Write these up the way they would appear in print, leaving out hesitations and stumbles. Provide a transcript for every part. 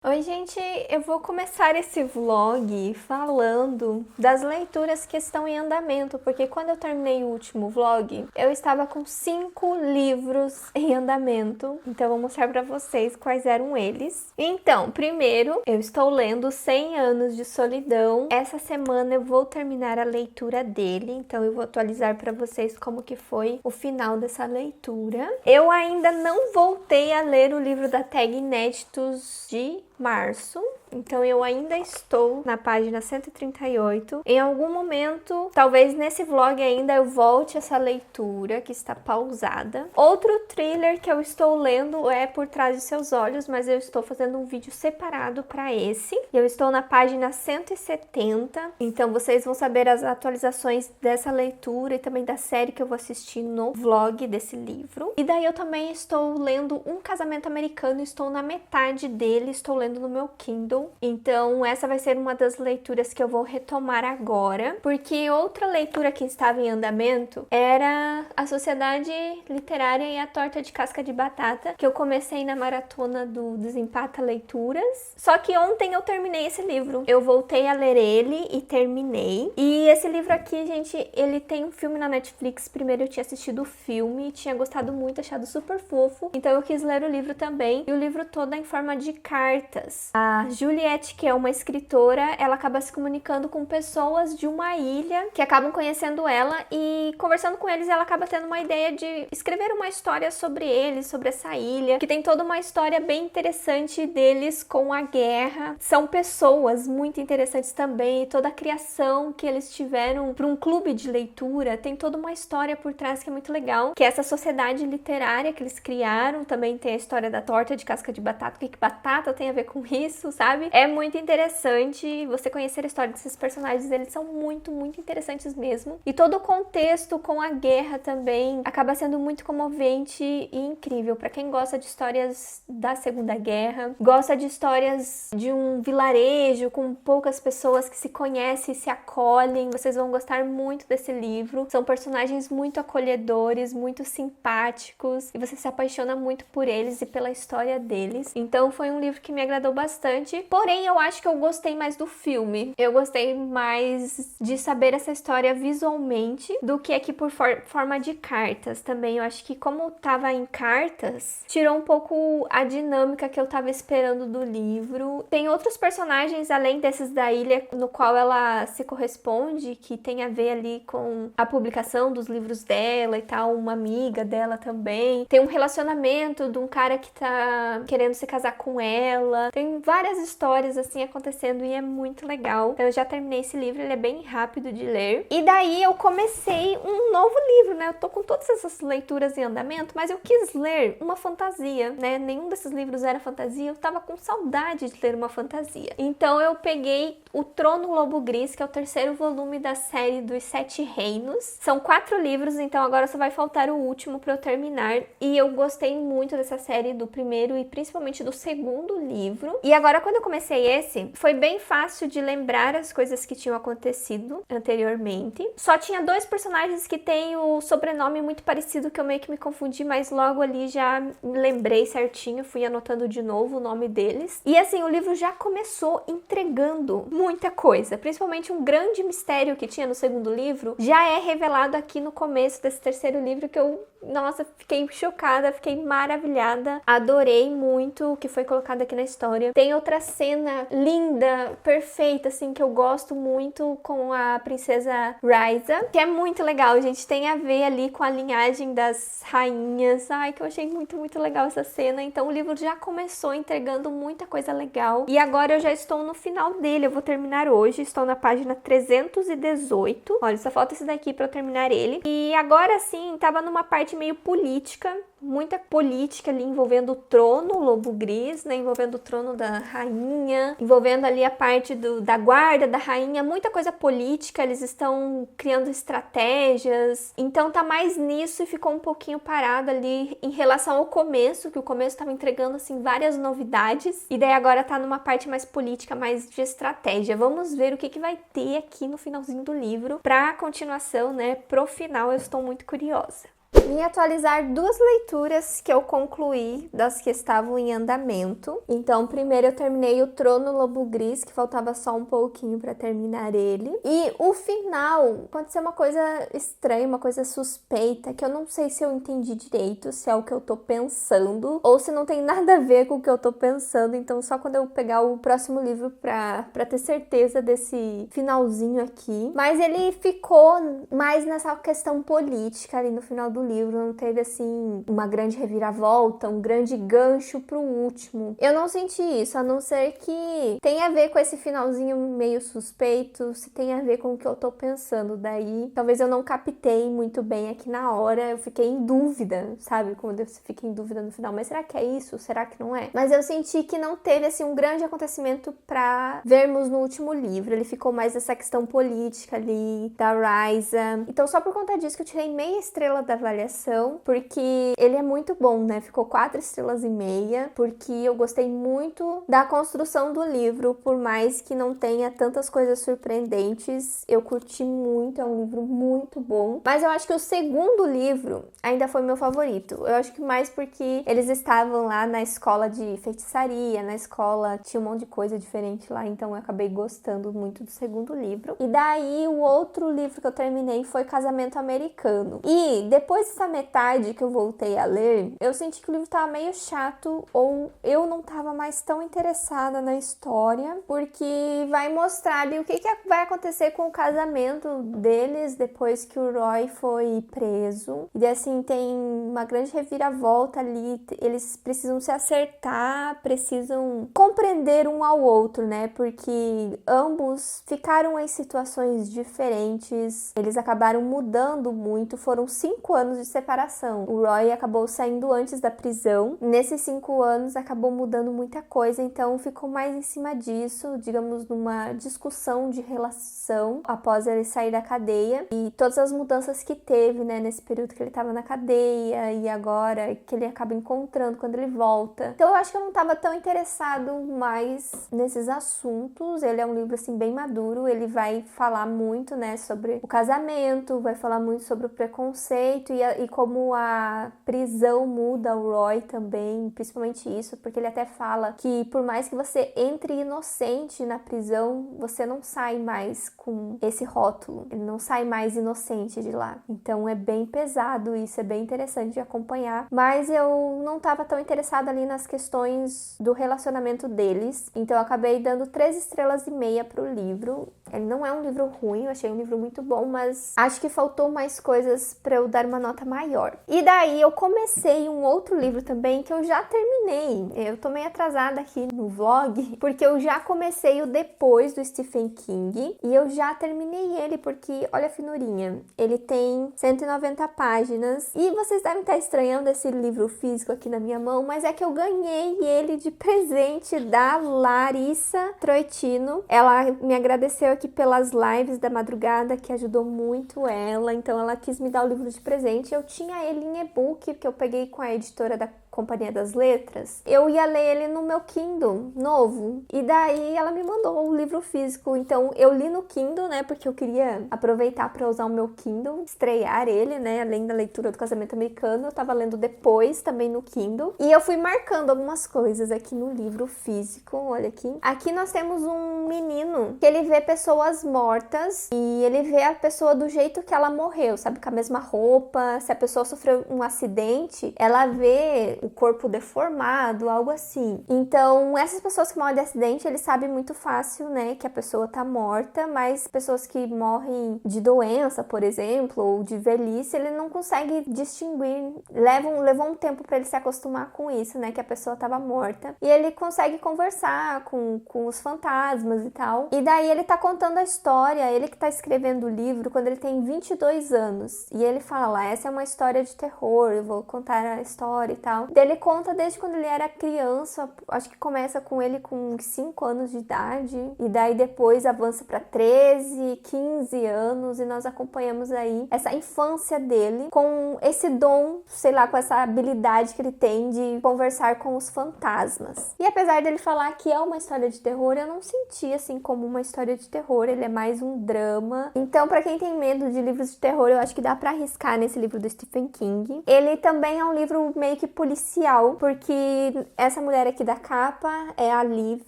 Oi, gente, eu vou começar esse vlog falando das leituras que estão em andamento, porque quando eu terminei o último vlog, eu estava com 5 livros em andamento, então eu vou mostrar pra vocês quais eram eles. Então, primeiro, eu estou lendo 100 Anos de Solidão. Essa semana eu vou terminar a leitura dele, então eu vou atualizar pra vocês como que foi o final dessa leitura. Eu ainda não voltei a ler o livro da Tag Inéditos de março, então eu ainda estou na página 138. Em algum momento, talvez nesse vlog ainda, eu volte essa leitura que está pausada. Outro thriller que eu estou lendo é Por Trás de Seus Olhos, mas eu estou fazendo um vídeo separado para esse. Eu estou na página 170, então vocês vão saber as atualizações dessa leitura e também da série que eu vou assistir no vlog desse livro. E daí eu também estou lendo Um Casamento Americano, estou na metade dele, estou lendo no meu Kindle, então essa vai ser uma das leituras que eu vou retomar agora, porque outra leitura que estava em andamento era A Sociedade Literária e a Torta de Casca de Batata, que eu comecei na maratona do Desempata Leituras, só que ontem eu terminei esse livro, eu voltei a ler ele e terminei. E esse livro aqui, gente, ele tem um filme na Netflix. Primeiro eu tinha assistido o filme, tinha gostado muito, achado super fofo, então eu quis ler o livro também, e o livro todo é em forma de cartas. A Juliette, que é uma escritora, ela acaba se comunicando com pessoas de uma ilha que acabam conhecendo ela, e conversando com eles ela acaba tendo uma ideia de escrever uma história sobre eles, sobre essa ilha, que tem toda uma história bem interessante deles com a guerra. São pessoas muito interessantes também, e toda a criação que eles tiveram para um clube de leitura, tem toda uma história por trás que é muito legal, que é essa sociedade literária que eles criaram. Também tem a história da torta de casca de batata, o que batata tem a ver com isso, sabe? É muito interessante você conhecer a história desses personagens, eles são muito interessantes mesmo. E todo o contexto com a guerra também acaba sendo muito comovente e incrível. Pra quem gosta de histórias da Segunda Guerra, gosta de histórias de um vilarejo com poucas pessoas que se conhecem e se acolhem, vocês vão gostar muito desse livro. São personagens muito acolhedores, muito simpáticos, e você se apaixona muito por eles e pela história deles. Então foi um livro que me agradou bastante, porém eu acho que eu gostei mais do filme. Eu gostei mais de saber essa história visualmente do que aqui por forma de cartas também. Eu acho que como tava em cartas, tirou um pouco a dinâmica que eu tava esperando do livro. Tem outros personagens além desses da ilha no qual ela se corresponde, que tem a ver ali com a publicação dos livros dela e tal, uma amiga dela também. Tem um relacionamento de um cara que tá querendo se casar com ela. Tem várias histórias assim acontecendo e é muito legal. Então eu já terminei esse livro, ele é bem rápido de ler. E daí eu comecei um novo livro, né? Eu tô com todas essas leituras em andamento, mas eu quis ler uma fantasia, né? Nenhum desses livros era fantasia, eu tava com saudade de ler uma fantasia. Então eu peguei O Trono Lobo Gris, que é o terceiro volume da série dos Sete Reinos. São 4 livros, então agora só vai faltar o último pra eu terminar. E eu gostei muito dessa série, do primeiro e principalmente do segundo livro. E agora, quando eu comecei esse, foi bem fácil de lembrar as coisas que tinham acontecido anteriormente. Só tinha 2 personagens que têm o sobrenome muito parecido, que eu meio que me confundi, mas logo ali já me lembrei certinho, fui anotando de novo o nome deles. E assim, o livro já começou entregando muita coisa, principalmente um grande mistério que tinha no segundo livro, já é revelado aqui no começo desse terceiro livro, que eu, nossa, fiquei chocada, fiquei maravilhada, adorei muito o que foi colocado aqui na história. Tem outra cena linda, perfeita, assim, que eu gosto muito com a princesa Raiza, que é muito legal, gente, tem a ver ali com a linhagem das rainhas. Ai, que eu achei muito legal essa cena. Então o livro já começou entregando muita coisa legal, e agora eu já estou no final dele, eu vou terminar hoje, estou na página 318. Olha, só falta esse daqui pra eu terminar ele. E agora sim, tava numa parte meio política, muita política ali envolvendo o trono, o Lobo Gris, né, envolvendo o trono da rainha, envolvendo ali a parte da guarda da rainha, muita coisa política, eles estão criando estratégias, então tá mais nisso, e ficou um pouquinho parado ali em relação ao começo, que o começo tava entregando assim várias novidades, e daí agora tá numa parte mais política, mais de estratégia. Vamos ver o que vai ter aqui no finalzinho do livro, pra continuação, né, pro final. Eu estou muito curiosa. Vim atualizar 2 leituras que eu concluí das que estavam em andamento. Então, primeiro eu terminei o Trono Lobo Gris, que faltava só um pouquinho para terminar ele. E o final aconteceu uma coisa estranha, uma coisa suspeita, que eu não sei se eu entendi direito, se é o que eu tô pensando, ou se não tem nada a ver com o que eu tô pensando. Então, só quando eu pegar o próximo livro pra ter certeza desse finalzinho aqui. Mas ele ficou mais nessa questão política ali no final do livro, não teve assim uma grande reviravolta, um grande gancho pro último. Eu não senti isso, a não ser que tenha a ver com esse finalzinho meio suspeito, se tem a ver com o que eu tô pensando. Daí, talvez eu não captei muito bem aqui na hora, eu fiquei em dúvida, sabe? Quando você fica em dúvida no final, mas será que é isso? Será que não é? Mas eu senti que não teve assim um grande acontecimento pra vermos no último livro. Ele ficou mais essa questão política ali, da Ryza. Então, só por conta disso que eu tirei meia estrela da avaliação, porque ele é muito bom, né? Ficou 4 estrelas e meia, porque eu gostei muito da construção do livro, por mais que não tenha tantas coisas surpreendentes, eu curti muito, é um livro muito bom. Mas eu acho que o segundo livro ainda foi meu favorito. Eu acho que mais porque eles estavam lá na escola de feitiçaria, na escola tinha um monte de coisa diferente lá, então eu acabei gostando muito do segundo livro. E daí o outro livro que eu terminei foi Casamento Americano. E depois dessa metade que eu voltei a ler, eu senti que o livro tava meio chato, ou eu não tava mais tão interessada na história, porque vai mostrar ali o que vai acontecer com o casamento deles depois que o Roy foi preso. E assim, tem uma grande reviravolta ali, eles precisam se acertar, precisam compreender um ao outro, né? Porque ambos ficaram em situações diferentes, eles acabaram mudando muito, foram 5 anos de separação. O Roy acabou saindo antes da prisão, nesses 5 anos acabou mudando muita coisa, então ficou mais em cima disso, digamos, numa discussão de relação após ele sair da cadeia e todas as mudanças que teve, né, nesse período que ele estava na cadeia e agora que ele acaba encontrando quando ele volta. Então eu acho que eu não estava tão interessado mais nesses assuntos. Ele é um livro assim bem maduro, ele vai falar muito, né, sobre o casamento, vai falar muito sobre o preconceito e como a prisão muda o Roy também, principalmente isso, porque ele até fala que por mais que você entre inocente na prisão, você não sai mais com esse rótulo, ele não sai mais inocente de lá. Então é bem pesado, isso é bem interessante de acompanhar, mas eu não estava tão interessada ali nas questões do relacionamento deles, então eu acabei dando 3 estrelas e meia pro livro. Ele não é um livro ruim, eu achei um livro muito bom, mas acho que faltou mais coisas para eu dar uma nota maior. E daí eu comecei um outro livro também que eu já terminei. Eu tô meio atrasada aqui no vlog, porque eu já comecei o Depois do Stephen King e eu já terminei ele, porque olha a finurinha, ele tem 190 páginas e vocês devem estar estranhando esse livro físico aqui na minha mão, mas é que eu ganhei ele de presente da Larissa Troitino. Ela me agradeceu aqui pelas lives da madrugada, que ajudou muito ela, então ela quis me dar o livro de presente. Eu tinha ele em e-book, que eu peguei com a editora da Companhia das Letras. Eu ia ler ele no meu Kindle novo, e daí ela me mandou o livro físico, então eu li no Kindle, né, porque eu queria aproveitar para usar o meu Kindle, estrear ele, né, além da leitura do Casamento Americano, eu tava lendo depois também no Kindle, e eu fui marcando algumas coisas aqui no livro físico. Olha aqui. Aqui nós temos um menino que ele vê pessoas mortas e ele vê a pessoa do jeito que ela morreu, sabe, com a mesma roupa. Se a pessoa sofreu um acidente, ela vê o corpo deformado, algo assim. Então, essas pessoas que morrem de acidente, eles sabem muito fácil, né, que a pessoa tá morta, mas pessoas que morrem de doença, por exemplo, ou de velhice, ele não consegue distinguir. Levou um tempo para ele se acostumar com isso, né, que a pessoa tava morta. E ele consegue conversar com os fantasmas e tal. E daí ele tá contando a história, ele que tá escrevendo o livro quando ele tem 22 anos. E ele fala, essa é uma história de terror, eu vou contar a história e tal. Ele conta desde quando ele era criança, acho que começa com ele com 5 anos de idade, e daí depois avança para 13, 15 anos, e nós acompanhamos aí essa infância dele com esse dom, sei lá, com essa habilidade que ele tem de conversar com os fantasmas. E apesar dele falar que é uma história de terror, eu não senti assim como uma história de terror, ele é mais um drama. Então, pra quem tem medo de livros de terror, eu acho que dá pra arriscar nesse livro do Stephen King. Ele também é um livro meio que policial, porque essa mulher aqui da capa é a Liv.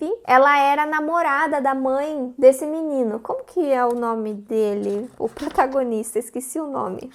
Ela era namorada da mãe desse menino. Como que é o nome dele? O protagonista, esqueci o nome.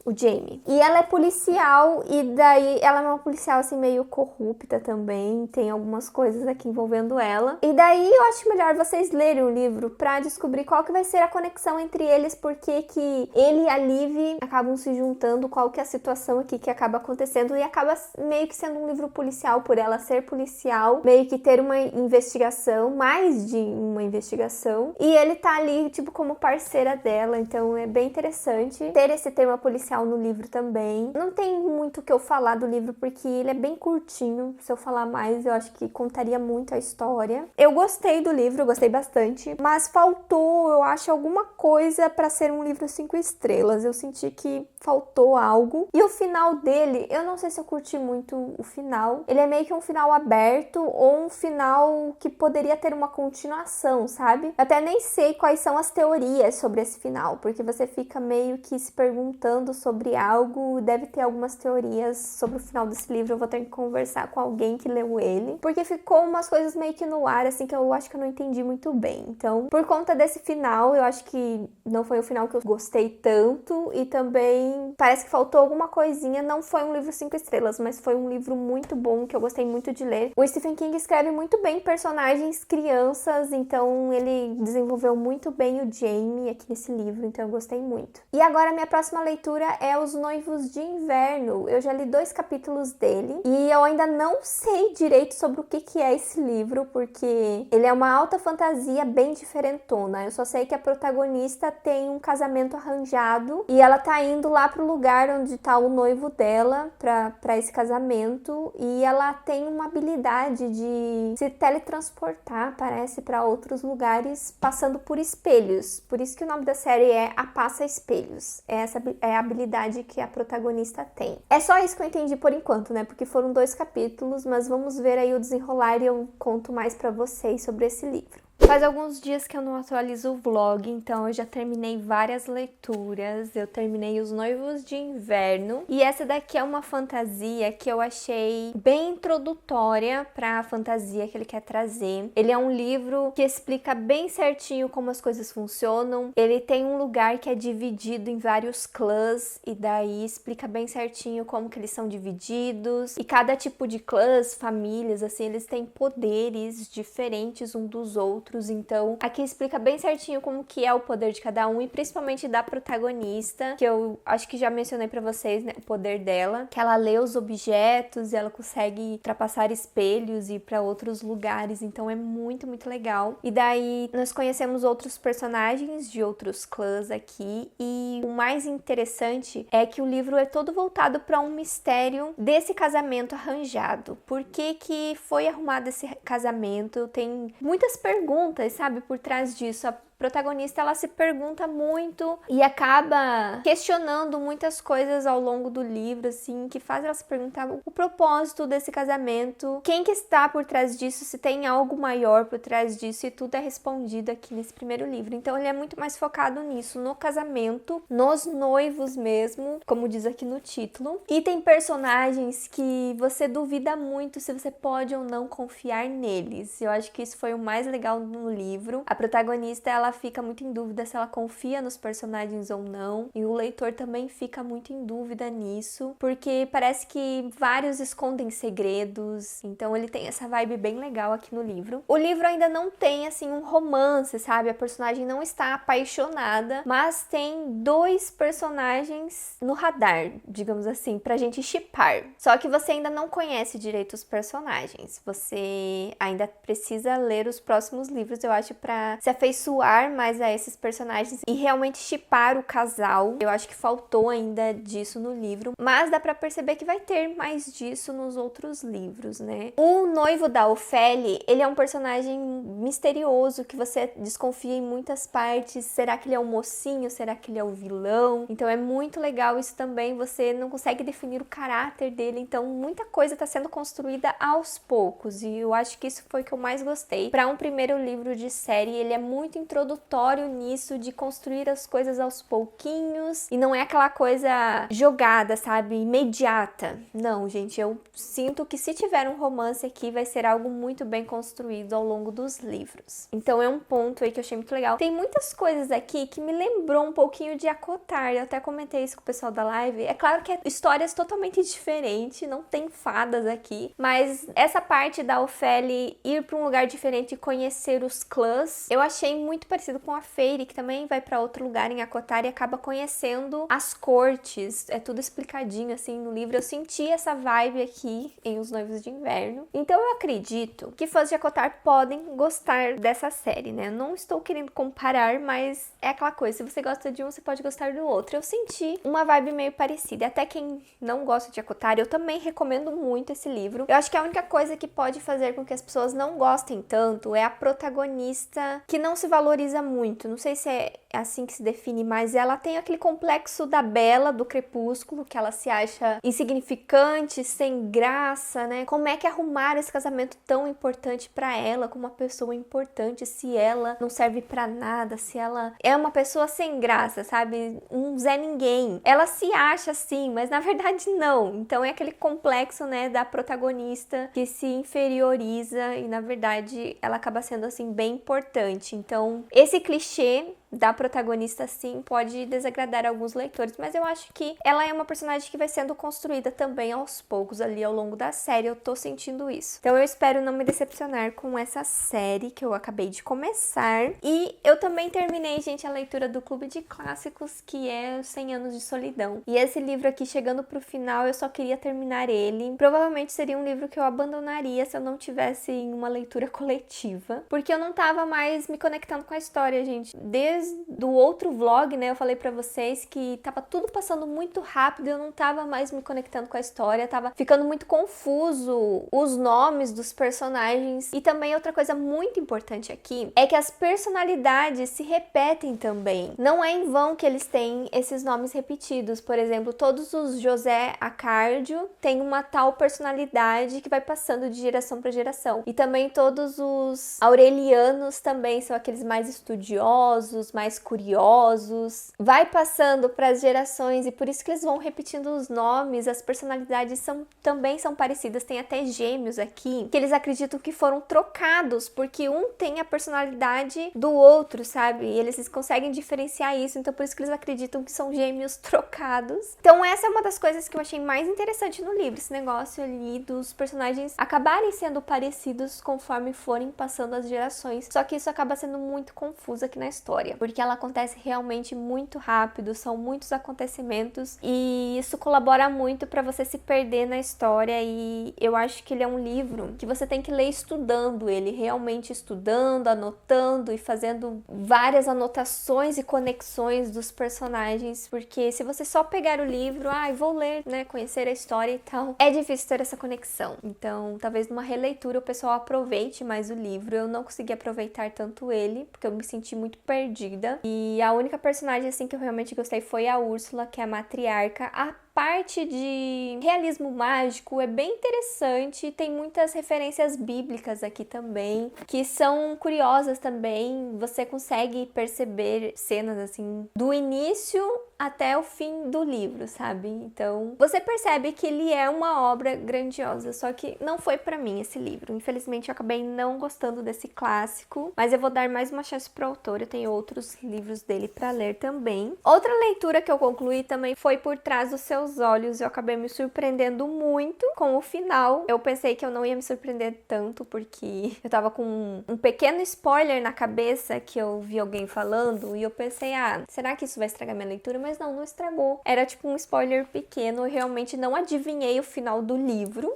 O Jamie. E ela é policial, e daí ela é uma policial assim meio corrupta também, tem algumas coisas aqui envolvendo ela. E daí eu acho melhor vocês lerem o livro pra descobrir qual que vai ser a conexão entre eles, porque que ele e a Liv acabam se juntando, qual que é a situação aqui que acaba acontecendo, e acaba meio que sendo um livro policial por ela ser policial, meio que ter uma investigação, mais de uma investigação, e ele tá ali tipo como parceira dela, então é bem interessante ter esse tema policial no livro também. Não tem muito o que eu falar do livro, porque ele é bem curtinho. Se eu falar mais, eu acho que contaria muito a história. Eu gostei do livro, eu gostei bastante, mas faltou, eu acho, alguma coisa pra ser um livro 5 estrelas. Eu senti que faltou algo. E o final dele, eu não sei se eu curti muito o final. Ele é meio que um final aberto, ou um final que poderia ter uma continuação, sabe? Eu até nem sei quais são as teorias sobre esse final, porque você fica meio que se perguntando sobre algo, deve ter algumas teorias sobre o final desse livro, eu vou ter que conversar com alguém que leu ele, porque ficou umas coisas meio que no ar, assim, que eu acho que eu não entendi muito bem. Então, por conta desse final, eu acho que não foi o final que eu gostei tanto, e também parece que faltou alguma coisinha. Não foi um livro 5 estrelas, mas foi um livro muito bom, que eu gostei muito de ler. O Stephen King escreve muito bem personagens crianças, então ele desenvolveu muito bem o Jamie aqui nesse livro, então eu gostei muito. E agora, minha próxima leitura é Os Noivos de Inverno. Eu já li 2 capítulos dele e eu ainda não sei direito sobre o que é esse livro, porque ele é uma alta fantasia bem diferentona. Eu só sei que a protagonista tem um casamento arranjado e ela tá indo lá pro lugar onde tá o noivo dela pra esse casamento, e ela tem uma habilidade de se teletransportar, parece, pra outros lugares passando por espelhos. Por isso que o nome da série é A Passa Espelhos. Essa é a habilidade que a protagonista tem. É só isso que eu entendi por enquanto, né? Porque foram 2 capítulos, mas vamos ver aí o desenrolar e eu conto mais pra vocês sobre esse livro. Faz alguns dias que eu não atualizo o vlog, então eu já terminei várias leituras. Eu terminei Os Noivos de Inverno, e essa daqui é uma fantasia que eu achei bem introdutória para a fantasia que ele quer trazer. Ele é um livro que explica bem certinho como as coisas funcionam. Ele tem um lugar que é dividido em vários clãs, e daí explica bem certinho como que eles são divididos. E cada tipo de clãs, famílias, assim, eles têm poderes diferentes um dos outros. Então, aqui explica bem certinho como que é o poder de cada um, e principalmente da protagonista, que eu acho que já mencionei pra vocês, né, o poder dela, que ela lê os objetos e ela consegue ultrapassar espelhos e ir pra outros lugares, então é muito, muito legal. E daí, nós conhecemos outros personagens de outros clãs aqui, e o mais interessante é que o livro é todo voltado pra um mistério desse casamento arranjado. Por que que foi arrumado esse casamento? Tem muitas perguntas, sabe, por trás disso. A protagonista, ela se pergunta muito e acaba questionando muitas coisas ao longo do livro, assim, que faz ela se perguntar o propósito desse casamento, quem que está por trás disso, se tem algo maior por trás disso, e tudo é respondido aqui nesse primeiro livro. Então ele é muito mais focado nisso, no casamento, nos noivos mesmo, como diz aqui no título. E tem personagens que você duvida muito se você pode ou não confiar neles. Eu acho que isso foi o mais legal no livro. A protagonista, ela fica muito em dúvida se ela confia nos personagens ou não, e o leitor também fica muito em dúvida nisso, porque parece que vários escondem segredos, então ele tem essa vibe bem legal aqui no livro. O livro ainda não tem, assim, um romance, sabe? A personagem não está apaixonada, mas tem 2 personagens no radar, digamos assim, pra gente shippar. Só que você ainda não conhece direito os personagens, você ainda precisa ler os próximos livros, eu acho, pra se afeiçoar apegar mais a esses personagens e realmente shippar o casal. Eu acho que faltou ainda disso no livro, mas dá pra perceber que vai ter mais disso nos outros livros, né? O noivo da Ofélia, ele é um personagem misterioso que você desconfia em muitas partes. Será que ele é um mocinho? Será que ele é o vilão? Então é muito legal isso também, você não consegue definir o caráter dele, então muita coisa tá sendo construída aos poucos, e eu acho que isso foi o que eu mais gostei. Para um primeiro livro de série, ele é muito introdutório nisso, de construir as coisas aos pouquinhos, e não é aquela coisa jogada, sabe, imediata. Não, gente, eu sinto que se tiver um romance aqui, vai ser algo muito bem construído ao longo dos livros. Então é um ponto aí que eu achei muito legal. Tem muitas coisas aqui que me lembrou um pouquinho de ACOTAR, eu até comentei isso com o pessoal da live. É claro que é histórias totalmente diferentes, não tem fadas aqui, mas essa parte da Ofélia ir para um lugar diferente e conhecer os clãs, eu achei muito parecido com a Fairy, que também vai para outro lugar em ACOTAR e acaba conhecendo as cortes. É tudo explicadinho assim no livro. Eu senti essa vibe aqui em Os Noivos de Inverno. Então eu acredito que fãs de ACOTAR podem gostar dessa série, né? Eu não estou querendo comparar, mas é aquela coisa, se você gosta de um, você pode gostar do outro. Eu senti uma vibe meio parecida. Até quem não gosta de ACOTAR, eu também recomendo muito esse livro. Eu acho que a única coisa que pode fazer com que as pessoas não gostem tanto é a protagonista, que não se valoriza muito. Não sei se é assim que se define, mas ela tem aquele complexo da Bela, do Crepúsculo, que ela se acha insignificante, sem graça, né? Como é que arrumaram esse casamento tão importante pra ela, como uma pessoa importante, se ela não serve pra nada, se ela é uma pessoa sem graça, sabe? Um Zé Ninguém. Ela se acha assim, mas na verdade não. Então é aquele complexo, né, da protagonista que se inferioriza e na verdade ela acaba sendo assim bem importante. Então esse clichê da protagonista sim pode desagradar alguns leitores, mas eu acho que ela é uma personagem que vai sendo construída também aos poucos ali ao longo da série. Eu tô sentindo isso. Então eu espero não me decepcionar com essa série que eu acabei de começar. E eu também terminei, gente, a leitura do Clube de Clássicos, que é 100 Anos de Solidão. E esse livro aqui, chegando pro final, eu só queria terminar ele. Provavelmente seria um livro que eu abandonaria se eu não tivesse em uma leitura coletiva, porque eu não tava mais me conectando com a história, gente. Desde o outro vlog, né, eu falei pra vocês que tava tudo passando muito rápido, eu não tava mais me conectando com a história, tava ficando muito confuso os nomes dos personagens. E também outra coisa muito importante aqui é que as personalidades se repetem também. Não é em vão que eles têm esses nomes repetidos. Por exemplo, todos os José Acárdio têm uma tal personalidade que vai passando de geração para geração. E também todos os Aurelianos também são aqueles mais estudiosos, mais curiosos. Vai passando para as gerações e por isso que eles vão repetindo os nomes. As personalidades também são parecidas. Tem até gêmeos aqui que eles acreditam que foram trocados porque um tem a personalidade do outro, sabe? E eles conseguem diferenciar isso, então por isso que eles acreditam que são gêmeos trocados. Então essa é uma das coisas que eu achei mais interessante no livro, esse negócio ali dos personagens acabarem sendo parecidos conforme forem passando as gerações. Só que isso acaba sendo muito confuso aqui na história, porque ela acontece realmente muito rápido, são muitos acontecimentos e isso colabora muito para você se perder na história. E eu acho que ele é um livro que você tem que ler estudando ele, realmente estudando, anotando e fazendo várias anotações e conexões dos personagens, porque se você só pegar o livro, vou ler, né, conhecer a história e tal, é difícil ter essa conexão. Então, talvez numa releitura o pessoal aproveite mais o livro. Eu não consegui aproveitar tanto ele, porque eu me senti muito perdida. E a única personagem, assim, que eu realmente gostei foi a Úrsula, que é a matriarca. A parte de realismo mágico é bem interessante, tem muitas referências bíblicas aqui também, que são curiosas também. Você consegue perceber cenas assim do início até o fim do livro, sabe? Então, você percebe que ele é uma obra grandiosa, só que não foi pra mim esse livro. Infelizmente, eu acabei não gostando desse clássico, mas eu vou dar mais uma chance pro autor. Eu tenho outros livros dele pra ler também. Outra leitura que eu concluí também foi Por Trás dos Seus meus olhos. Eu acabei me surpreendendo muito com o final. Eu pensei que eu não ia me surpreender tanto, porque eu tava com um pequeno spoiler na cabeça que eu vi alguém falando, e eu pensei, será que isso vai estragar minha leitura? Mas não estragou. Era tipo um spoiler pequeno, eu realmente não adivinhei o final do livro.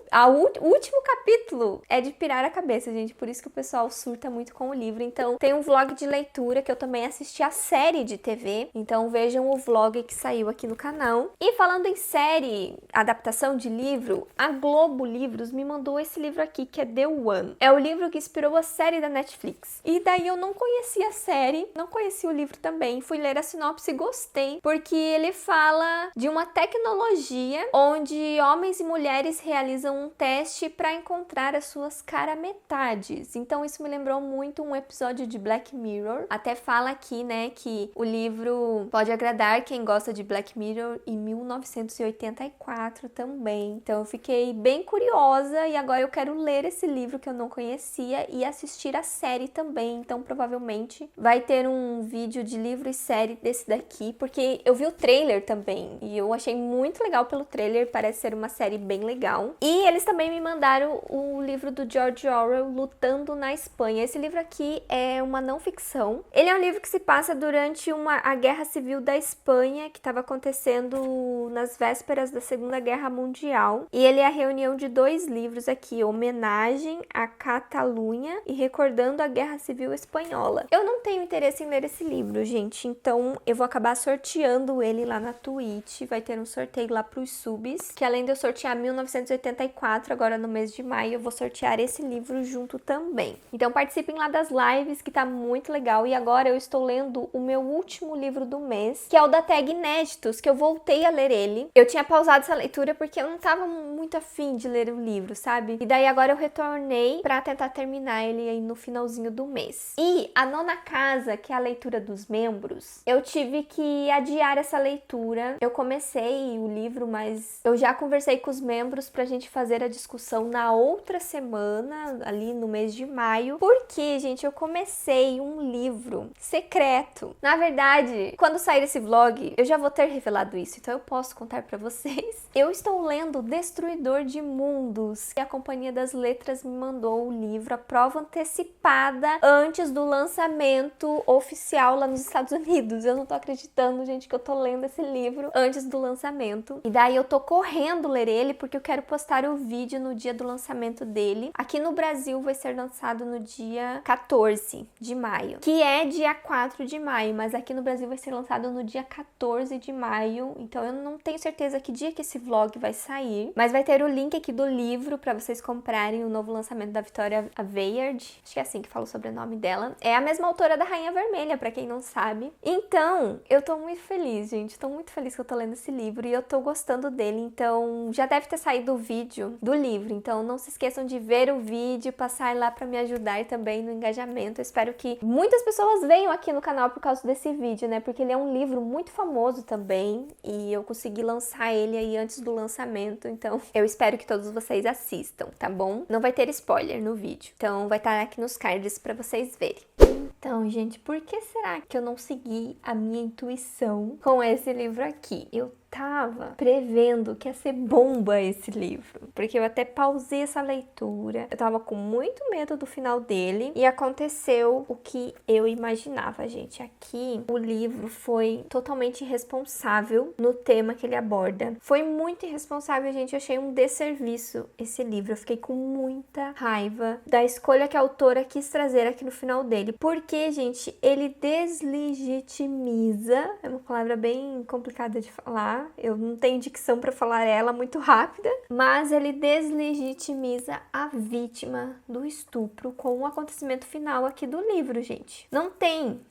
O último capítulo é de pirar a cabeça, gente, por isso que o pessoal surta muito com o livro. Então, tem um vlog de leitura que eu também assisti a série de TV, então vejam o vlog que saiu aqui no canal. E falando em série, adaptação de livro, a Globo Livros me mandou esse livro aqui, que é The One. É o livro que inspirou a série da Netflix. E daí eu não conhecia a série, não conhecia o livro também, fui ler a sinopse e gostei, porque ele fala de uma tecnologia onde homens e mulheres realizam um teste para encontrar as suas cara-metades. Então isso me lembrou muito um episódio de Black Mirror. Até fala aqui, né, que o livro pode agradar quem gosta de Black Mirror em 1984 também. Então eu fiquei bem curiosa e agora eu quero ler esse livro que eu não conhecia e assistir a série também. Então provavelmente vai ter um vídeo de livro e série desse daqui, porque eu vi o trailer também e eu achei muito legal pelo trailer, parece ser uma série bem legal. E eles também me mandaram o livro do George Orwell, Lutando na Espanha. Esse livro aqui é uma não ficção. Ele é um livro que se passa durante a Guerra Civil da Espanha, que estava acontecendo nas vésperas da Segunda Guerra Mundial. E ele é a reunião de dois livros aqui, Homenagem à Catalunha e Recordando a Guerra Civil Espanhola. Eu não tenho interesse em ler esse livro, gente, então eu vou acabar sorteando ele lá na Twitch. Vai ter um sorteio lá pros subs, que além de eu sortear 1984, agora no mês de maio, eu vou sortear esse livro junto também. Então participem lá das lives, que tá muito legal. E agora eu estou lendo o meu último livro do mês, que é o da Tag Inéditos, que eu voltei a ler ele. Eu tinha pausado essa leitura porque eu não tava muito afim de ler o livro, sabe? E daí agora eu retornei pra tentar terminar ele aí no finalzinho do mês. E a Nona Casa, que é a leitura dos membros, eu tive que adiar essa leitura. Eu comecei o livro, mas eu já conversei com os membros pra gente fazer a discussão na outra semana, ali no mês de maio, porque, gente, eu comecei um livro secreto. Na verdade, quando sair esse vlog, eu já vou ter revelado isso, então eu posso contar pra vocês. Eu estou lendo Destruidor de Mundos, e a Companhia das Letras me mandou o livro, a prova antecipada, antes do lançamento oficial lá nos Estados Unidos. Eu não tô acreditando, gente, que eu tô lendo esse livro antes do lançamento. E daí eu tô correndo ler ele, porque eu quero postar o vídeo no dia do lançamento dele. Aqui no Brasil vai ser lançado no dia 14 de maio, que é dia 4 de maio, mas aqui no Brasil vai ser lançado no dia 14 de maio, então eu não tenho certeza que dia que esse vlog vai sair, mas vai ter o link aqui do livro para vocês comprarem o novo lançamento da Victoria Aveyard, acho que é assim que fala o sobrenome dela. É a mesma autora da Rainha Vermelha, para quem não sabe. Então, eu tô muito feliz, gente, tô muito feliz que eu tô lendo esse livro e eu tô gostando dele, então já deve ter saído o vídeo do livro, então não se esqueçam de ver o vídeo, passar lá para me ajudar também no engajamento. Eu espero que muitas pessoas venham aqui no canal por causa desse vídeo, né? Porque ele é um livro muito famoso também e eu consegui lançar ele aí antes do lançamento, então eu espero que todos vocês assistam, tá bom? Não vai ter spoiler no vídeo, então vai estar aqui nos cards para vocês verem. Então, gente, por que será que eu não segui a minha intuição com esse livro aqui? Eu tava prevendo que ia ser bomba esse livro, porque eu até pausei essa leitura, eu tava com muito medo do final dele e aconteceu o que eu imaginava, gente. Aqui o livro foi totalmente irresponsável no tema que ele aborda, foi muito irresponsável, gente. Eu achei um desserviço esse livro, eu fiquei com muita raiva da escolha que a autora quis trazer aqui no final dele, porque, gente, ele deslegitimiza, é uma palavra bem complicada de falar, eu não tenho dicção para falar ela muito rápida, mas ele deslegitimiza a vítima do estupro com o acontecimento final aqui do livro, gente. Não tem.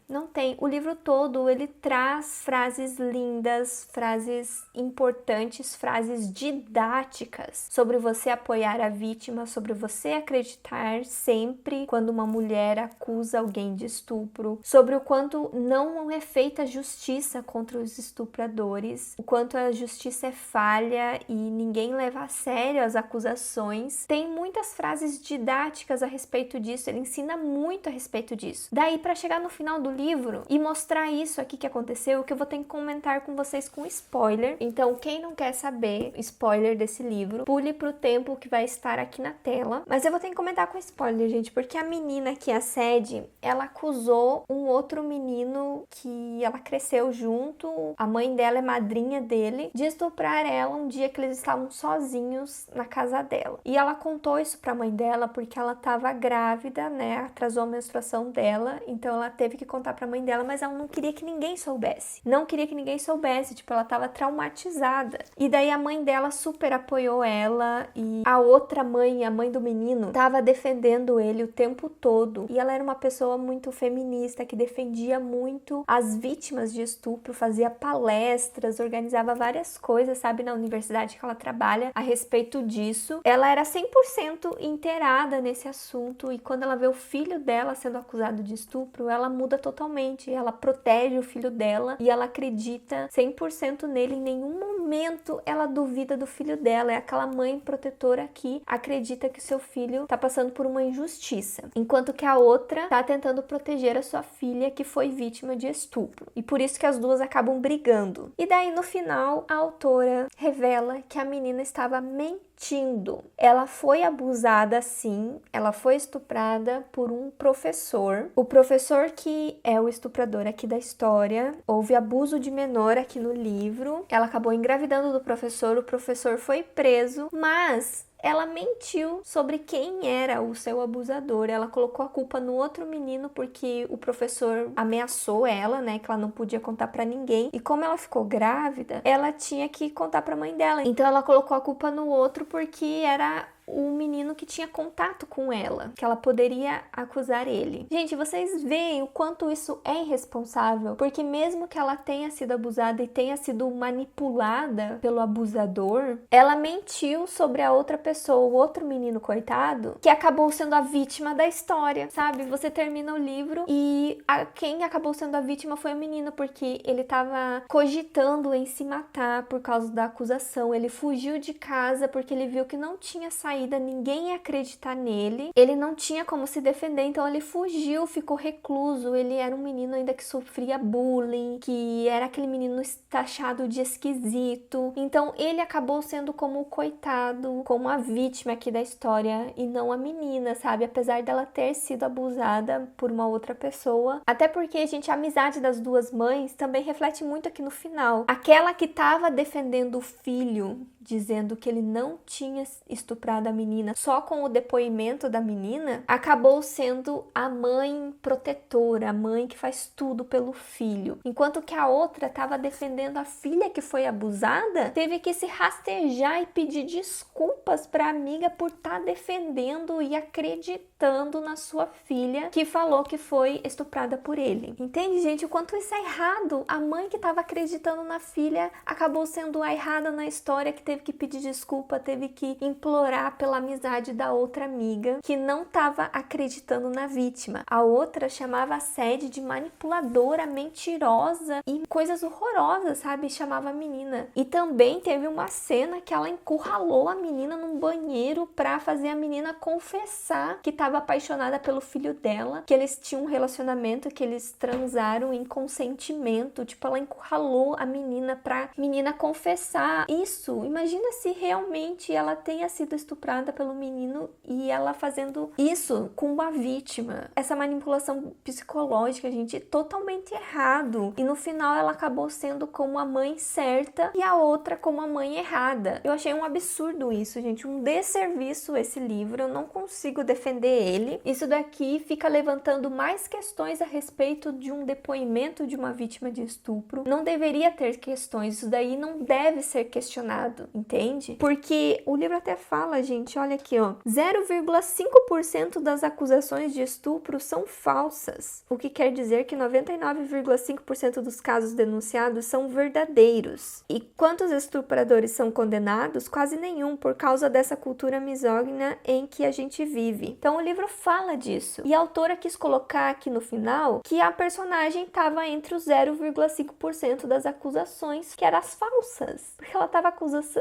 O livro todo, ele traz frases lindas, frases importantes, frases didáticas sobre você apoiar a vítima, sobre você acreditar sempre quando uma mulher acusa alguém de estupro, sobre o quanto não é feita justiça contra os estupradores, o quanto quanto a justiça é falha e ninguém leva a sério as acusações. Tem muitas frases didáticas a respeito disso, ele ensina muito a respeito disso. Daí, para chegar no final do livro e mostrar isso aqui que aconteceu, que eu vou ter que comentar com vocês com spoiler. Então, quem não quer saber spoiler desse livro, pule pro tempo que vai estar aqui na tela. Mas eu vou ter que comentar com spoiler, gente, porque a menina que a Sadie, ela acusou um outro menino que ela cresceu junto, a mãe dela é madrinha dele, de estuprar ela um dia que eles estavam sozinhos na casa dela. E ela contou isso pra mãe dela porque ela tava grávida, né? Atrasou a menstruação dela, então ela teve que contar pra mãe dela, mas ela não queria que ninguém soubesse. Não queria que ninguém soubesse, tipo, ela tava traumatizada. E daí a mãe dela super apoiou ela e a outra mãe, a mãe do menino, tava defendendo ele o tempo todo. E ela era uma pessoa muito feminista, que defendia muito as vítimas de estupro, fazia palestras, organizava várias coisas, sabe, na universidade que ela trabalha a respeito disso. Ela era 100% inteirada nesse assunto e quando ela vê o filho dela sendo acusado de estupro, ela muda totalmente. Ela protege o filho dela e ela acredita 100% nele. Em nenhum momento ela duvida do filho dela. É aquela mãe protetora que acredita que seu filho tá passando por uma injustiça, enquanto que a outra tá tentando proteger a sua filha que foi vítima de estupro. E por isso que as duas acabam brigando. E daí no final a autora revela que a menina estava mentindo. Ela foi abusada sim, ela foi estuprada por um professor. O professor que é o estuprador aqui da história. Houve abuso de menor aqui no livro. Ela acabou engravidando do professor, o professor foi preso, mas ela mentiu sobre quem era o seu abusador. Ela colocou a culpa no outro menino porque o professor ameaçou ela, né, que ela não podia contar pra ninguém. E como ela ficou grávida, ela tinha que contar pra mãe dela. Então ela colocou a culpa no outro porque era o menino que tinha contato com ela, que ela poderia acusar ele. Gente, vocês veem o quanto isso é irresponsável, porque mesmo que ela tenha sido abusada e tenha sido manipulada pelo abusador, ela mentiu sobre a outra pessoa, o outro menino coitado, que acabou sendo a vítima da história, sabe? Você termina o livro e quem acabou sendo a vítima foi o menino, porque ele tava cogitando em se matar por causa da acusação. Ele fugiu de casa porque ele viu que não tinha saída, ninguém ia acreditar nele, ele não tinha como se defender, então ele fugiu, ficou recluso. Ele era um menino ainda que sofria bullying, que era aquele menino taxado de esquisito, então ele acabou sendo como o coitado, como a vítima aqui da história e não a menina, sabe? Apesar dela ter sido abusada por uma outra pessoa, até porque, gente, a amizade das duas mães também reflete muito aqui no final. Aquela que tava defendendo o filho, dizendo que ele não tinha estuprado a menina, só com o depoimento da menina, acabou sendo a mãe protetora, a mãe que faz tudo pelo filho. Enquanto que a outra estava defendendo a filha que foi abusada, teve que se rastejar e pedir desculpas para a amiga por estar defendendo e acreditando na sua filha que falou que foi estuprada por ele. Entende, gente, o quanto isso é errado? A mãe que estava acreditando na filha acabou sendo a errada na história, que teve que pedir desculpa, teve que implorar pela amizade da outra amiga que não estava acreditando na vítima. A outra chamava a Sadie de manipuladora, mentirosa e coisas horrorosas, sabe? Chamava a menina. E também teve uma cena que ela encurralou a menina num banheiro pra fazer a menina confessar que estava apaixonada pelo filho dela, que eles tinham um relacionamento, que eles transaram em consentimento. Tipo, ela encurralou a menina pra menina confessar isso. Imagina se realmente ela tenha sido estuprada pelo menino e ela fazendo isso com uma vítima. Essa manipulação psicológica, gente, é totalmente errado. E no final ela acabou sendo como a mãe certa e a outra como a mãe errada. Eu achei um absurdo isso, gente, um desserviço esse livro. Eu não consigo defender ele. Isso daqui fica levantando mais questões a respeito de um depoimento de uma vítima de estupro. Não deveria ter questões, isso daí não deve ser questionado. entende? Porque o livro até fala, gente, olha aqui, ó, 0,5% das acusações de estupro são falsas, o que quer dizer que 99,5% dos casos denunciados são verdadeiros. E quantos estupradores são condenados? Quase nenhum, por causa dessa cultura misógina em que a gente vive. Então o livro fala disso. E a autora quis colocar aqui no final que a personagem estava entre os 0,5% das acusações que eram as falsas, porque ela estava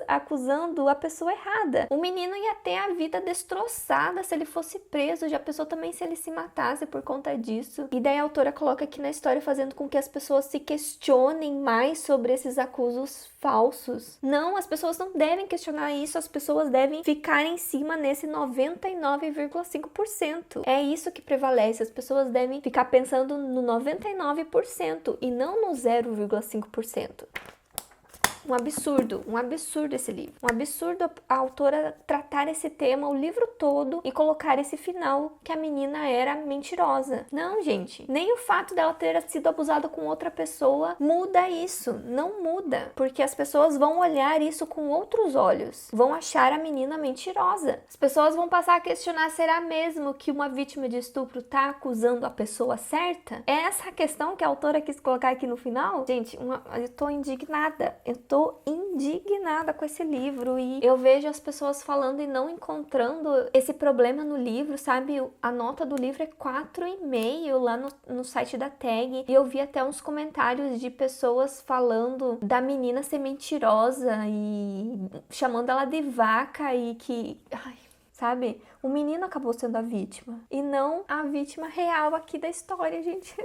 acusando a pessoa errada. O menino ia ter a vida destroçada se ele fosse preso, já pensou também se ele se matasse por conta disso. E daí a autora coloca aqui na história fazendo com que as pessoas se questionem mais sobre esses acusos falsos. Não, as pessoas não devem questionar isso, as pessoas devem ficar em cima nesse 99,5%. É isso que prevalece, as pessoas devem ficar pensando no 99% e não no 0,5%. Um absurdo esse livro. Um absurdo a autora tratar esse tema o livro todo e colocar esse final que a menina era mentirosa. Não, gente, nem o fato dela ter sido abusada com outra pessoa muda isso, não muda, porque as pessoas vão olhar isso com outros olhos, vão achar a menina mentirosa. As pessoas vão passar a questionar, será mesmo que uma vítima de estupro tá acusando a pessoa certa? É essa a questão que a autora quis colocar aqui no final? Gente, eu tô indignada, com esse livro e eu vejo as pessoas falando e não encontrando esse problema no livro, sabe? A nota do livro é 4,5 lá no site da Tag e eu vi até uns comentários de pessoas falando da menina ser mentirosa e chamando ela de vaca e que... Ai, sabe? O menino acabou sendo a vítima e não a vítima real aqui da história, gente.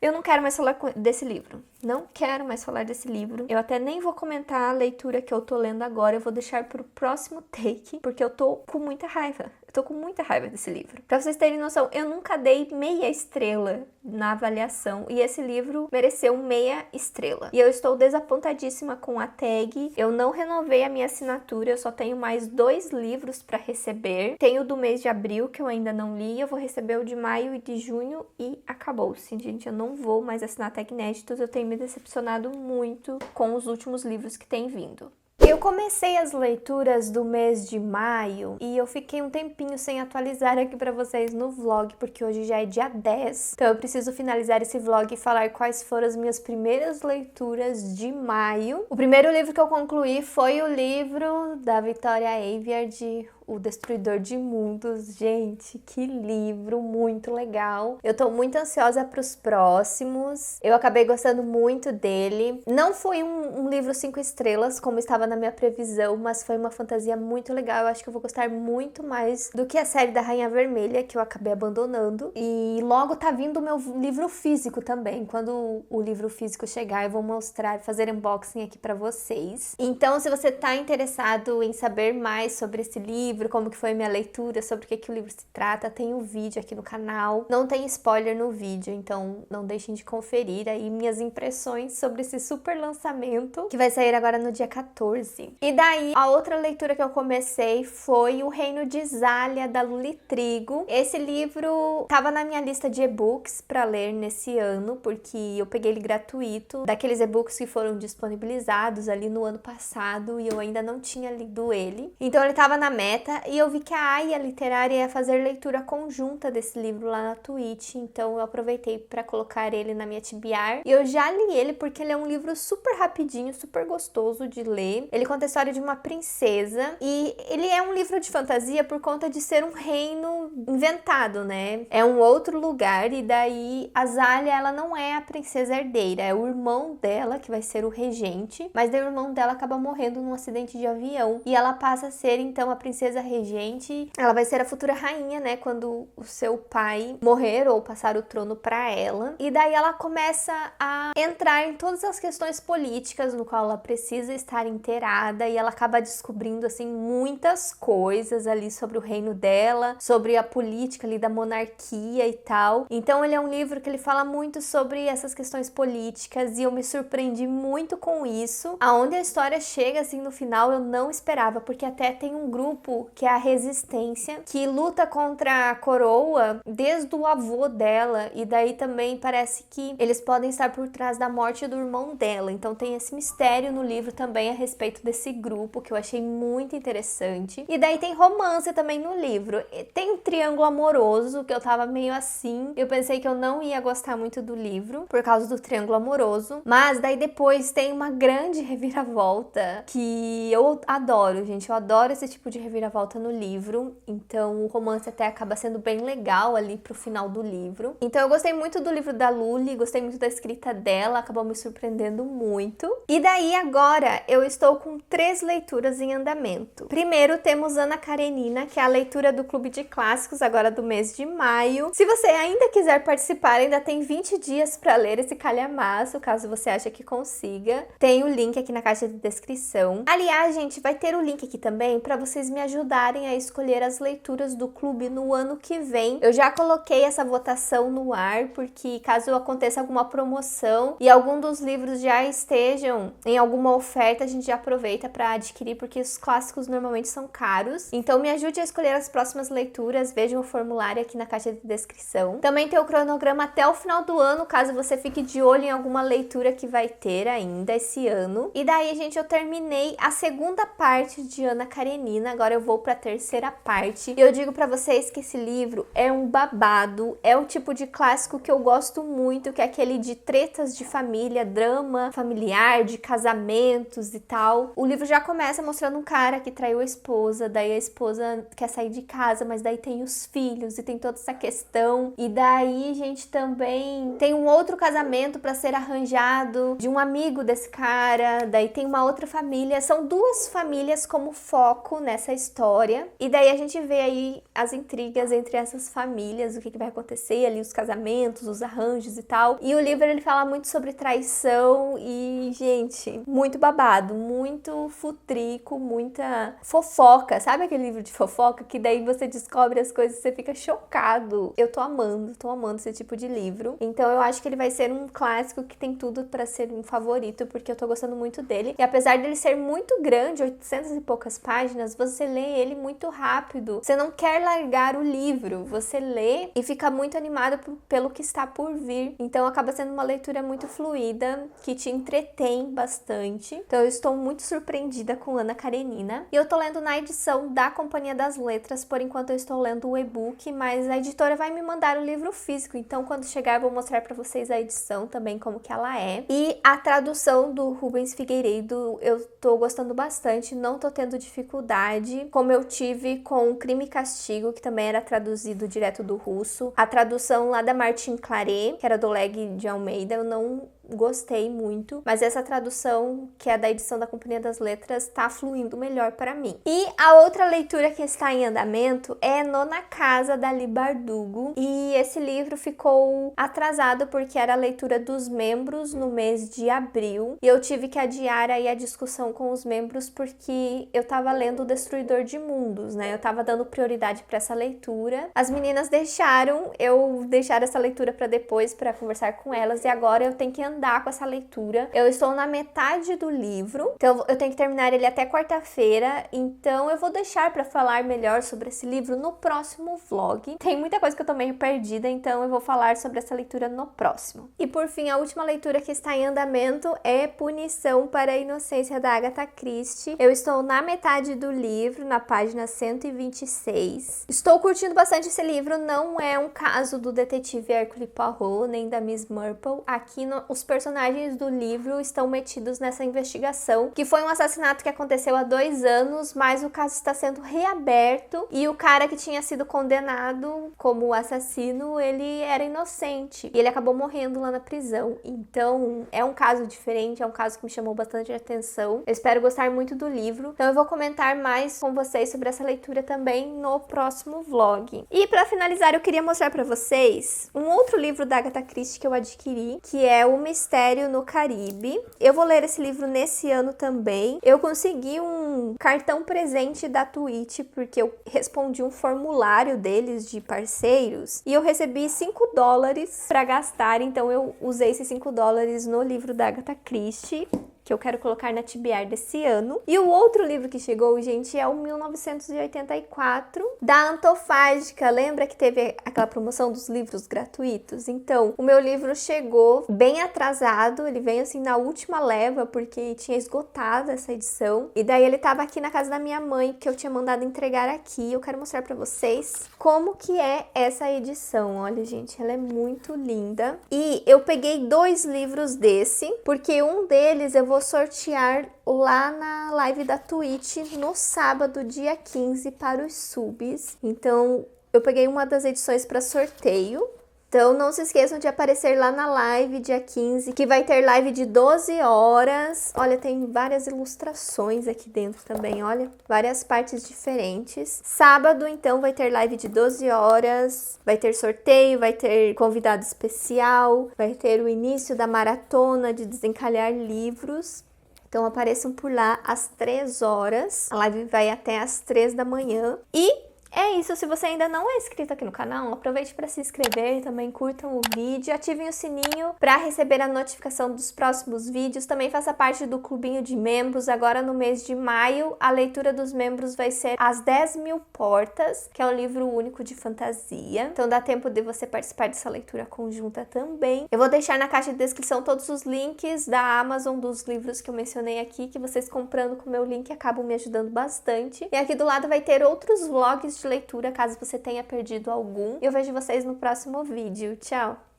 Eu não quero mais falar desse livro. Não quero mais falar desse livro. Eu até nem vou comentar a leitura que eu tô lendo agora. Eu vou deixar pro próximo take, porque eu tô com muita raiva. Eu tô com muita raiva desse livro. Pra vocês terem noção, eu nunca dei meia estrela na avaliação. E esse livro mereceu meia estrela. E eu estou desapontadíssima com a Tag. Eu não renovei a minha assinatura. Eu só tenho mais 2 livros pra receber. Tenho o do mês de abril, que eu ainda não li. Eu vou receber o de maio e de junho. E acabou-se, gente. Eu não vou mais assinar Tag Inéditos. Eu tenho me decepcionado muito com os últimos livros que têm vindo. Eu comecei as leituras do mês de maio e eu fiquei um tempinho sem atualizar aqui pra vocês no vlog, porque hoje já é dia 10. Então eu preciso finalizar esse vlog e falar quais foram as minhas primeiras leituras de maio. O primeiro livro que eu concluí foi o livro da Victoria Aveyard, O Destruidor de Mundos. Gente, que livro muito legal. Eu tô muito ansiosa pros próximos. Eu acabei gostando muito dele. Não foi um livro 5 estrelas, como estava na minha previsão, mas foi uma fantasia muito legal. Eu acho que eu vou gostar muito mais do que a série da Rainha Vermelha, que eu acabei abandonando. E logo tá vindo o meu livro físico também. Quando o livro físico chegar, eu vou mostrar, fazer unboxing aqui pra vocês. Então, se você tá interessado em saber mais sobre esse livro, como que foi minha leitura, sobre o que o livro se trata, tem um vídeo aqui no canal. Não tem spoiler no vídeo, então não deixem de conferir aí minhas impressões sobre esse super lançamento, que vai sair agora no dia 14. E daí, a outra leitura que eu comecei foi O Reino de Zália, da Luli Trigo. Esse livro tava na minha lista de e-books pra ler nesse ano, porque eu peguei ele gratuito, daqueles e-books que foram disponibilizados ali no ano passado, e eu ainda não tinha lido ele. Então ele tava na meta, e eu vi que a Aya Literária ia fazer leitura conjunta desse livro lá na Twitch, então eu aproveitei pra colocar ele na minha TBR. E eu já li ele porque ele é um livro super rapidinho, super gostoso de ler. Ele conta a história de uma princesa e ele é um livro de fantasia por conta de ser um reino inventado, né? É um outro lugar e daí a Zália, ela não é a princesa herdeira, é o irmão dela que vai ser o regente, mas daí o irmão dela acaba morrendo num acidente de avião e ela passa a ser então a princesa regente. Ela vai ser a futura rainha, né, quando o seu pai morrer ou passar o trono para ela. E daí ela começa a entrar em todas as questões políticas no qual ela precisa estar inteirada e ela acaba descobrindo assim muitas coisas ali sobre o reino dela, sobre a política ali da monarquia e tal. Então ele é um livro que ele fala muito sobre essas questões políticas e eu me surpreendi muito com isso. Aonde a história chega assim no final eu não esperava, porque até tem um grupo grupo que é a Resistência, que luta contra a coroa desde o avô dela, e daí também parece que eles podem estar por trás da morte do irmão dela. Então tem esse mistério no livro também a respeito desse grupo, que eu achei muito interessante. E daí tem romance também no livro. Tem um triângulo amoroso, que eu tava meio assim. Eu pensei que eu não ia gostar muito do livro, por causa do triângulo amoroso. Mas daí depois tem uma grande reviravolta, que eu adoro, gente. Eu adoro esse tipo de reviravolta no livro. Então o romance até acaba sendo bem legal ali pro final do livro. Então eu gostei muito do livro da Luli, gostei muito da escrita dela, acabou me surpreendendo muito. E daí agora eu estou com 3 leituras em andamento. Primeiro temos Ana Karenina, que é a leitura do Clube de Clássicos agora do mês de maio. Se você ainda quiser participar, ainda tem 20 dias para ler esse calhamaço, caso você ache que consiga. Tem o link aqui na caixa de descrição. Aliás, gente, vai ter o link aqui também para vocês me ajudarem a escolher as leituras do clube no ano que vem. Eu já coloquei essa votação no ar, porque caso aconteça alguma promoção e algum dos livros já estejam em alguma oferta, a gente já aproveita para adquirir, porque os clássicos normalmente são caros. Então me ajude a escolher as próximas leituras, vejam o formulário aqui na caixa de descrição. Também tem o cronograma até o final do ano, caso você fique de olho em alguma leitura que vai ter ainda esse ano. E daí, gente, eu terminei a segunda parte de Ana Karenina, agora eu vou para a terceira parte. E eu digo para vocês que esse livro é um babado, é o tipo de clássico que eu gosto muito, que é aquele de tretas de família, drama familiar, de casamentos e tal. O livro já começa mostrando um cara que traiu a esposa, daí a esposa quer sair de casa, mas daí tem os filhos e tem toda essa questão. E daí, gente, também tem um outro casamento para ser arranjado de um amigo desse cara, daí tem uma outra família. São 2 famílias como foco nessa história. E daí a gente vê aí as intrigas entre essas famílias, o que vai acontecer ali, os casamentos, os arranjos e tal. E o livro, ele fala muito sobre traição e, gente, muito babado, muito futrico, muita fofoca. Sabe aquele livro de fofoca que daí você descobre as coisas e você fica chocado? Eu tô amando esse tipo de livro. Então eu acho que ele vai ser um clássico que tem tudo pra ser um favorito, porque eu tô gostando muito dele. E apesar dele ser muito grande, 800 e poucas páginas, você lê ele muito rápido. Você não quer largar o livro, você lê e fica muito animado pelo que está por vir. Então acaba sendo uma leitura muito fluida, que te entretém bastante. Então eu estou muito surpreendida com Ana Karenina. E eu tô lendo na edição da Companhia das Letras, por enquanto eu estou lendo o e-book, mas a editora vai me mandar o livro físico, então quando chegar eu vou mostrar pra vocês a edição também, como que ela é. E a tradução do Rubens Figueiredo eu tô gostando bastante, não tô tendo dificuldade, como eu tive com Crime e Castigo, que também era traduzido direto do russo. A tradução lá da Martin Claret, que era do Leg de Almeida, eu não gostei muito, mas essa tradução, que é da edição da Companhia das Letras, tá fluindo melhor para mim. E a outra leitura que está em andamento é Nona Casa, da Li Bardugo, e esse livro ficou atrasado porque era a leitura dos membros no mês de abril, e eu tive que adiar aí a discussão com os membros porque eu tava lendo O Destruidor de Mundos, né? Eu tava dando prioridade para essa leitura. As meninas deixaram eu deixar essa leitura para depois, para conversar com elas, e agora eu tenho que andar com essa leitura. Eu estou na metade do livro, então eu tenho que terminar ele até quarta-feira, então eu vou deixar para falar melhor sobre esse livro no próximo vlog. Tem muita coisa que eu tô meio perdida, então eu vou falar sobre essa leitura no próximo. E por fim, a última leitura que está em andamento é Punição para a Inocência, da Agatha Christie. Eu estou na metade do livro, na página 126. Estou curtindo bastante esse livro, não é um caso do detetive Hercule Poirot, nem da Miss Marple. Aqui os personagens do livro estão metidos nessa investigação, que foi um assassinato que aconteceu há 2 anos, mas o caso está sendo reaberto e o cara que tinha sido condenado como assassino, ele era inocente e ele acabou morrendo lá na prisão. Então é um caso diferente, é um caso que me chamou bastante atenção. Eu espero gostar muito do livro, então eu vou comentar mais com vocês sobre essa leitura também no próximo vlog. E para finalizar, eu queria mostrar para vocês um outro livro da Agatha Christie que eu adquiri, que é O Mistério no Caribe. Eu vou ler esse livro nesse ano também. Eu consegui um cartão presente da Twitch, porque eu respondi um formulário deles de parceiros e eu recebi $5 para gastar, então eu usei esses $5 no livro da Agatha Christie, que que eu quero colocar na TBR desse ano. E o outro livro que chegou, gente, é o 1984, da Antofágica. Lembra que teve aquela promoção dos livros gratuitos? Então, o meu livro chegou bem atrasado, ele veio assim na última leva, porque tinha esgotado essa edição. E daí ele tava aqui na casa da minha mãe, que eu tinha mandado entregar aqui. Eu quero mostrar pra vocês como que é essa edição. Olha, gente, ela é muito linda. E eu peguei 2 livros desse, porque um deles eu vou sortear lá na live da Twitch no sábado, dia 15, para os subs. Então, eu peguei uma das edições para sorteio. Então, não se esqueçam de aparecer lá na live, dia 15, que vai ter live de 12 horas. Olha, tem várias ilustrações aqui dentro também, olha. Várias partes diferentes. Sábado, então, vai ter live de 12 horas. Vai ter sorteio, vai ter convidado especial. Vai ter o início da maratona de desencalhar livros. Então, apareçam por lá às 3 horas. A live vai até às 3 da manhã. E é isso, se você ainda não é inscrito aqui no canal, aproveite para se inscrever, também curtam o vídeo, ativem o sininho para receber a notificação dos próximos vídeos, também faça parte do clubinho de membros. Agora no mês de maio, a leitura dos membros vai ser As 10.000 Portas, que é um livro único de fantasia, então dá tempo de você participar dessa leitura conjunta também. Eu vou deixar na caixa de descrição todos os links da Amazon dos livros que eu mencionei aqui, que vocês comprando com o meu link acabam me ajudando bastante. E aqui do lado vai ter outros vlogs de leitura, caso você tenha perdido algum. Eu vejo vocês no próximo vídeo. Tchau!